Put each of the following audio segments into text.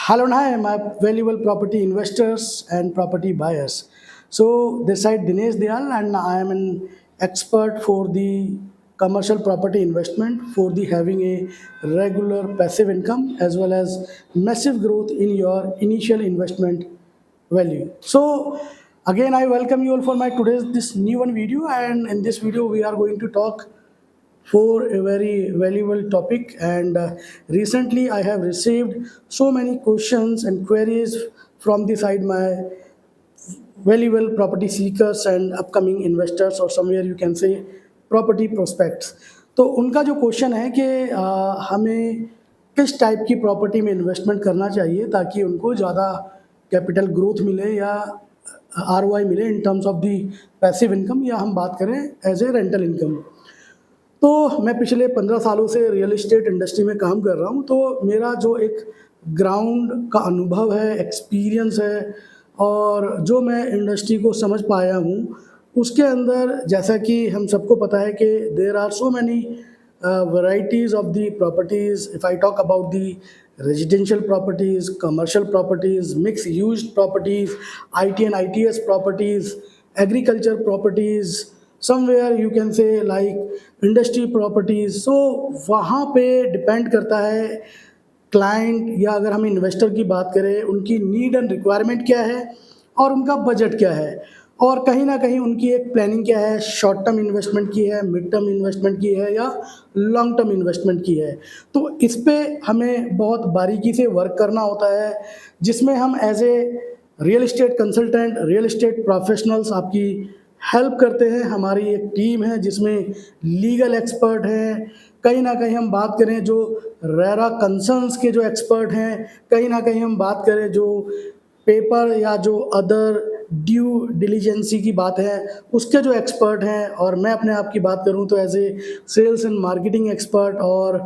Hello and hi, my valuable property investors and property buyers. So this side Dinesh Dayal, and I am an expert for the commercial property investment for the having a regular passive income as well as massive growth in your initial investment value. So again, I welcome you all for my today's this new one video, and in this video we are going to talk for a very valuable topic. And recently I have received so many questions and queries from the side my valuable property seekers and upcoming investors, or somewhere you can say property prospects. तो उनका जो question है कि हमें किस type की property में investment करना चाहिए ताकि उनको ज़्यादा कैपिटल ग्रोथ मिले या आरओआई मिले in terms of the passive income, या हम बात करें एज ए रेंटल इनकम। तो मैं पिछले 15 सालों से रियल एस्टेट इंडस्ट्री में काम कर रहा हूँ, तो मेरा जो एक ग्राउंड का अनुभव है, एक्सपीरियंस है, और जो मैं इंडस्ट्री को समझ पाया हूँ, उसके अंदर जैसा कि हम सबको पता है कि there are so many varieties of the properties. If I talk about the residential properties, commercial properties, mixed used properties, IT and ITS properties, agriculture properties, somewhere you can say like industry properties. So वहाँ पे depend करता है client, या अगर हम investor की बात करें उनकी नीड एंड रिक्वायरमेंट क्या है और उनका बजट क्या है, और कहीं ना कहीं उनकी एक प्लानिंग क्या है, शॉर्ट टर्म इन्वेस्टमेंट की है, मिड टर्म इन्वेस्टमेंट की है, या लॉन्ग टर्म इन्वेस्टमेंट की है। तो इस पे हमें बहुत बारीकी से वर्क करना होता है, जिसमें हम as a real estate consultant, real estate professionals आपकी हेल्प करते हैं। हमारी एक टीम है जिसमें लीगल एक्सपर्ट हैं, कहीं ना कहीं हम बात करें जो रेरा कंसर्न्स के जो एक्सपर्ट हैं, कहीं ना कहीं हम बात करें जो पेपर या जो अदर ड्यू डिलीजेंसी की बात है उसके जो एक्सपर्ट हैं, और मैं अपने आप की बात करूं तो as a sales and marketing expert. और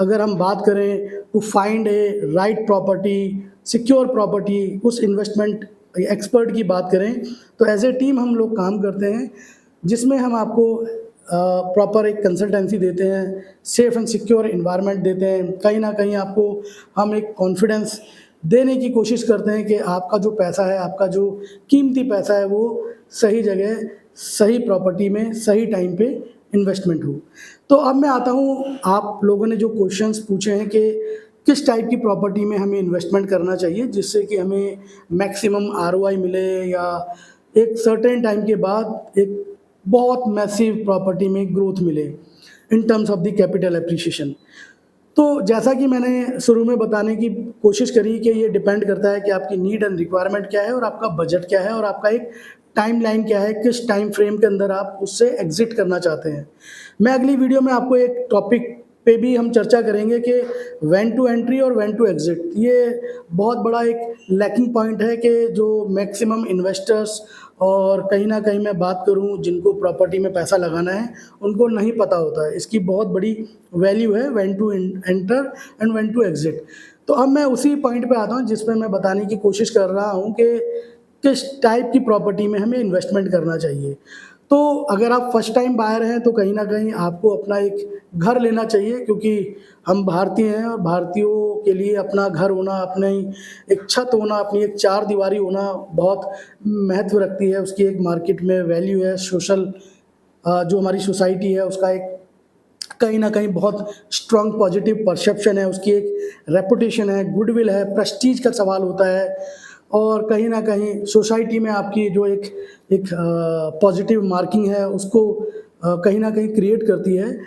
अगर हम बात करें to find a right property, secure property, उस इन्वेस्टमेंट एक्सपर्ट की बात करें तो एज ए टीम हम लोग काम करते हैं, जिसमें हम आपको प्रॉपर एक कंसल्टेंसी देते हैं, सेफ़ एंड सिक्योर इन्वायरमेंट देते हैं। कहीं ना कहीं आपको हम एक कॉन्फिडेंस देने की कोशिश करते हैं कि आपका जो पैसा है, आपका जो कीमती पैसा है, वो सही जगह, सही प्रॉपर्टी में, सही टाइम पे इन्वेस्टमेंट हो। तो अब मैं आता हूँ, आप लोगों ने जो क्वेश्चंस पूछे हैं कि किस टाइप की प्रॉपर्टी में हमें इन्वेस्टमेंट करना चाहिए जिससे कि हमें मैक्सिमम आरओआई मिले, या एक सर्टेन टाइम के बाद एक बहुत मैसिव प्रॉपर्टी में ग्रोथ मिले in terms of the capital appreciation. तो जैसा कि मैंने शुरू में बताने की कोशिश करी कि ये डिपेंड करता है कि आपकी नीड एंड रिक्वायरमेंट क्या है, और आपका बजट क्या है, और आपका एक टाइम लाइन क्या है, किस टाइम फ्रेम के अंदर आप उससे एग्जिट करना चाहते हैं। मैं अगली वीडियो में आपको एक टॉपिक पे भी हम चर्चा करेंगे कि व्हेन टू एंट्री और व्हेन टू एग्जिट। ये बहुत बड़ा एक लैकिंग पॉइंट है कि जो मैक्सिमम इन्वेस्टर्स, और कहीं ना कहीं मैं बात करूं जिनको प्रॉपर्टी में पैसा लगाना है, उनको नहीं पता होता है। इसकी बहुत बड़ी वैल्यू है when to enter and when to exit. तो अब मैं उसी पॉइंट पे आता हूं जिसमें मैं बताने की कोशिश कर रहा हूं कि किस टाइप की प्रॉपर्टी में हमें इन्वेस्टमेंट करना चाहिए। तो अगर आप फर्स्ट टाइम बायर हैं तो कहीं ना कहीं आपको अपना एक घर लेना चाहिए, क्योंकि हम भारतीय हैं और भारतीयों के लिए अपना घर होना, अपने एक छत होना, अपनी एक चार दीवारी होना बहुत महत्व रखती है। उसकी एक मार्केट में वैल्यू है, सोशल जो हमारी सोसाइटी है उसका एक कहीं ना कहीं बहुत स्ट्रॉन्ग पॉजिटिव परसेप्शन है, उसकी एक रेपुटेशन है, गुडविल है, प्रेस्टीज का सवाल होता है, और कहीं ना कहीं सोसाइटी में आपकी जो एक पॉजिटिव मार्किंग है उसको कहीं ना कहीं क्रिएट करती है।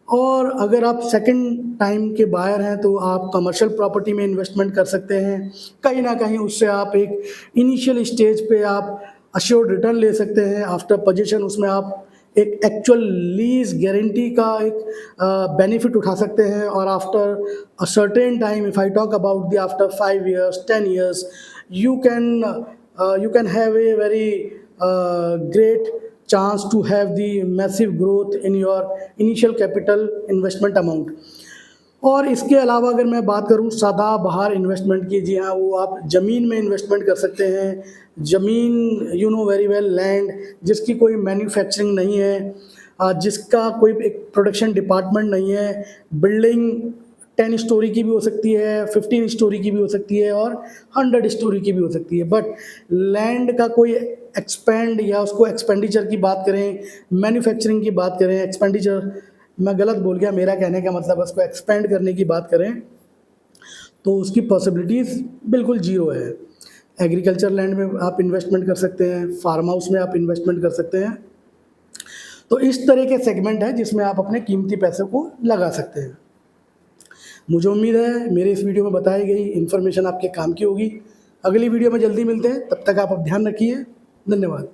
और अगर आप सेकंड टाइम के बायर हैं तो आप कमर्शियल प्रॉपर्टी में इन्वेस्टमेंट कर सकते हैं। कहीं ना कहीं उससे आप एक इनिशियल स्टेज पे आप अश्योर्ड रिटर्न ले सकते हैं। आफ्टर पोजीशन उसमें आप एक एक्चुअल लीज गारंटी का एक बेनिफिट उठा सकते हैं, और after a certain time, if I talk about the after 5 years 10 years, you can have a very great chance to have the massive growth in your initial capital investment amount। और इसके अलावा अगर मैं बात करूं सदाबहार इन्वेस्टमेंट की, जी हाँ, वो आप ज़मीन में इन्वेस्टमेंट कर सकते हैं। ज़मीन, you know very well, land जिसकी कोई मैन्युफैक्चरिंग नहीं है, जिसका कोई एक प्रोडक्शन डिपार्टमेंट नहीं है, बिल्डिंग 10 स्टोरी की भी हो सकती है, 15 स्टोरी की भी हो सकती है और 100 स्टोरी की भी हो सकती है। बट लैंड का कोई एक्सपेंड या उसको एक्सपेंडिचर की बात करें, मैन्युफैक्चरिंग की बात करें, एक्सपेंडिचर मैं गलत बोल गया, मेरा कहने का मतलब है उसको एक्सपेंड करने की बात करें तो उसकी पॉसिबिलिटीज़ बिल्कुल ज़ीरो है। एग्रीकल्चर लैंड में आप इन्वेस्टमेंट कर सकते हैं, फार्म हाउस में आप इन्वेस्टमेंट कर सकते हैं। तो इस तरह के सेगमेंट है जिसमें आप अपने कीमती पैसे को लगा सकते हैं। मुझे उम्मीद है मेरे इस वीडियो में बताई गई इन्फॉर्मेशन आपके काम की होगी। अगली वीडियो में जल्दी मिलते हैं, तब तक आप ध्यान रखिए। धन्यवाद।